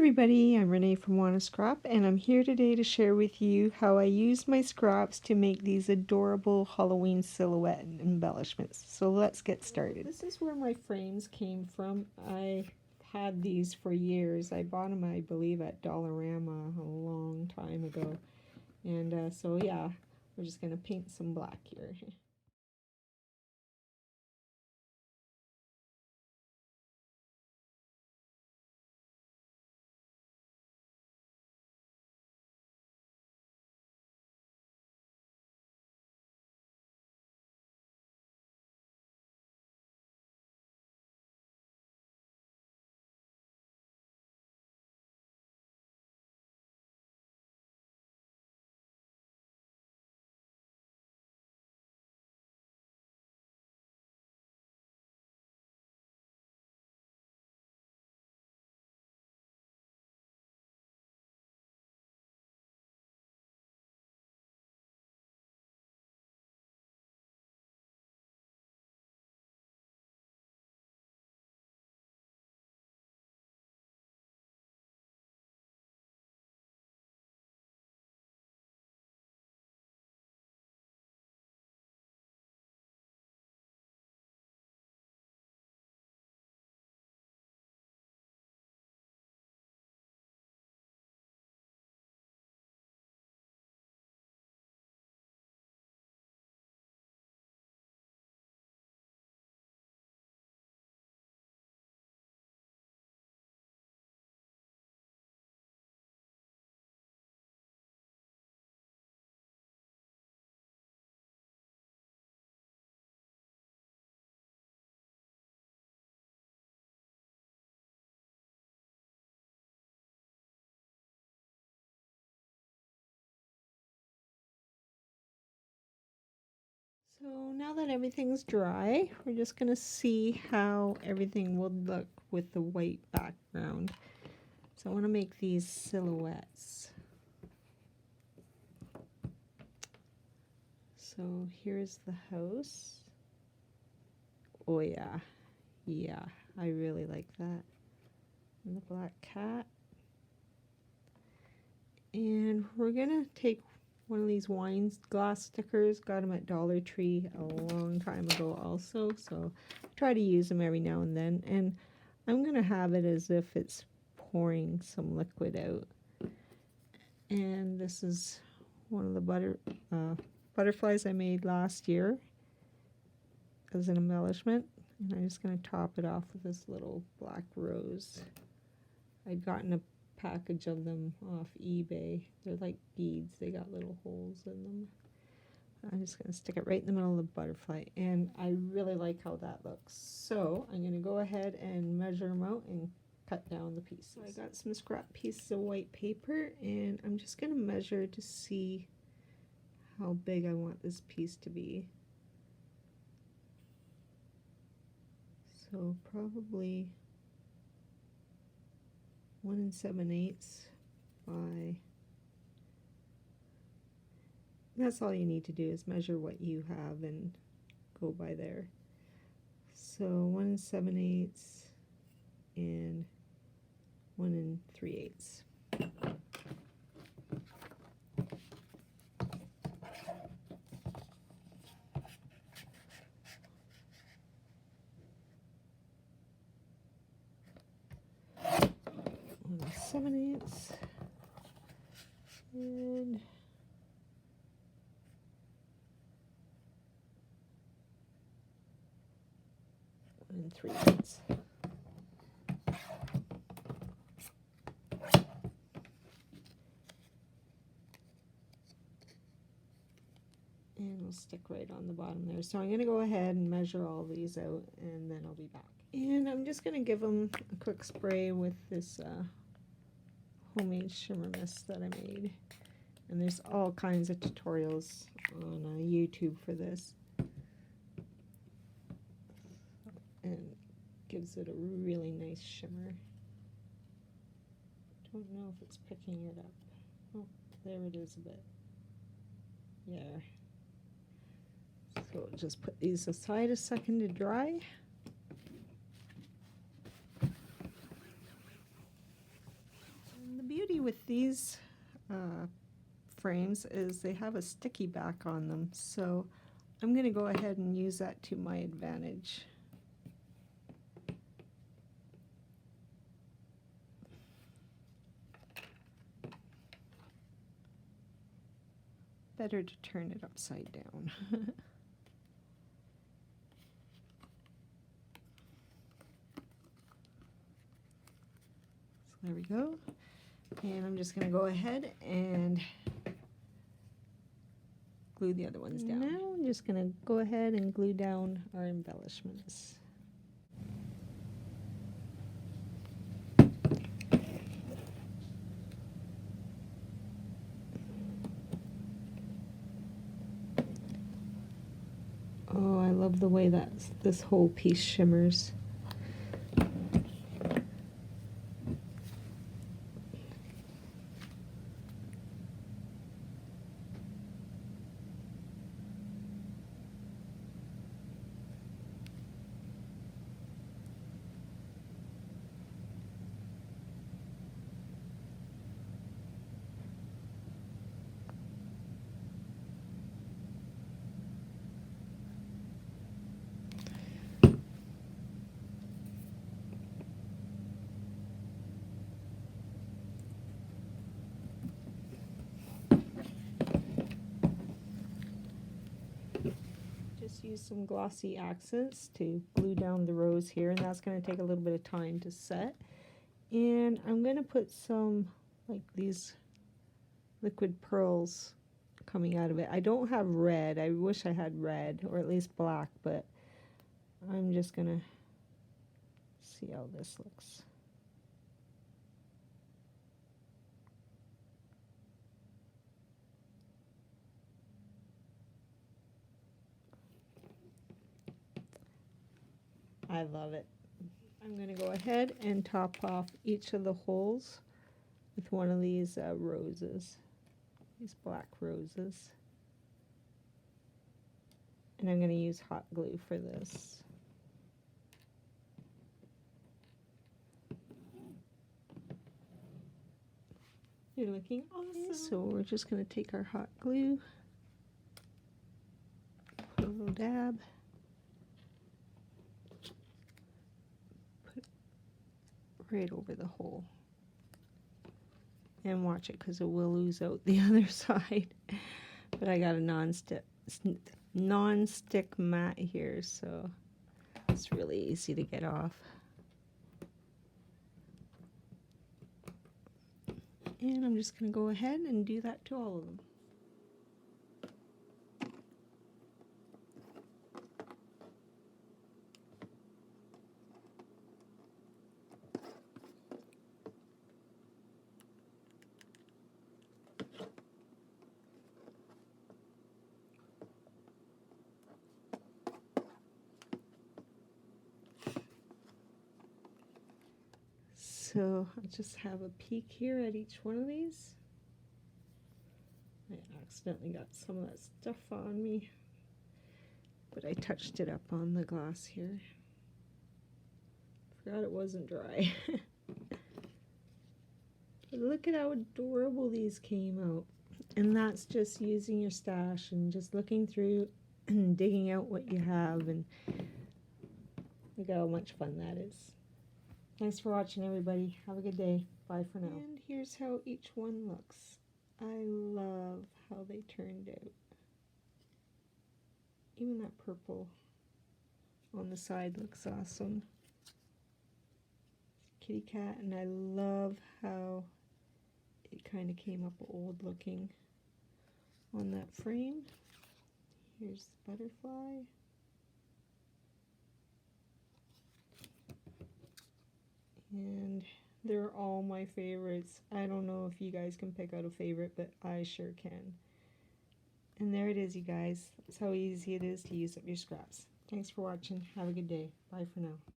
everybody, I'm Renee from Wanna Scrap, and I'm here today to share with you how I use my scraps to make these adorable Halloween silhouette embellishments. So let's get started. This is where my frames came from. I had these for years. I bought them, I believe, at Dollarama a long time ago. And so yeah, we're just going to paint some black here. So now that everything's dry, we're just going to see how everything will look with the white background. So I want to make these silhouettes. So here's the house. Oh yeah, yeah, I really like that. And the black cat. And we're going to take one of these wine glass stickers. Got them at Dollar Tree a long time ago also. So I try to use them every now and then. And I'm going to have it as if it's pouring some liquid out. And this is one of the butterflies I made last year as an embellishment. And I'm just going to top it off with this little black rose. I'd gotten a package of them off eBay. They're like beads. They got little holes in them. I'm just going to stick it right in the middle of the butterfly. And I really like how that looks. So I'm going to go ahead and measure them out and cut down the pieces. So I got some scrap pieces of white paper, and I'm just going to measure to see how big I want this piece to be. So probably 1 7/8 by, that's all you need to do is measure what you have and go by there. So 1 7/8 and 1 3/8. One 7/8 and 1 3/8. And we'll stick right on the bottom there. So I'm going to go ahead and measure all these out, and then I'll be back. And I'm just going to give them a quick spray with this homemade shimmer mist that I made. And there's all kinds of tutorials on YouTube for this. And gives it a really nice shimmer. Don't know if it's picking it up. Oh, there it is a bit. Yeah. So just put these aside a second to dry. with these frames is they have a sticky back on them, so I'm going to go ahead and use that to my advantage. Better to turn it upside down. So there we go. And I'm just going to go ahead and glue the other ones down. Now I'm just going to go ahead and glue down our embellishments. Oh, I love the way that this whole piece shimmers. Use some glossy accents to glue down the rows here, and that's going to take a little bit of time to set. And I'm going to put some like these liquid pearls coming out of it. I don't have red. I wish I had red, or at least black, but I'm just going to see how this looks. I love it. I'm going to go ahead and top off each of the holes with one of these roses, these black roses. And I'm going to use hot glue for this. You're looking awesome. So we're just going to take our hot glue, put a little dab. Right over the hole, and watch it because it will ooze out the other side. But I got a non-stick mat here, so it's really easy to get off. And I'm just going to go ahead and do that to all of them. So I just have a peek here at each one of these. I accidentally got some of that stuff on me, but I touched it up on the glass here. Forgot it wasn't dry. But look at how adorable these came out. And that's just using your stash and just looking through and digging out what you have, and look how much fun that is. Thanks for watching, everybody. Have a good day. Bye for now. And here's how each one looks. I love how they turned out. Even that purple on the side looks awesome. Kitty cat, and I love how it kind of came up old looking on that frame. Here's the butterfly. And they're all my favorites. I don't know if you guys can pick out a favorite, but I sure can. And there it is, you guys. That's how easy it is to use up your scraps. Thanks for watching. Have a good day. Bye for now.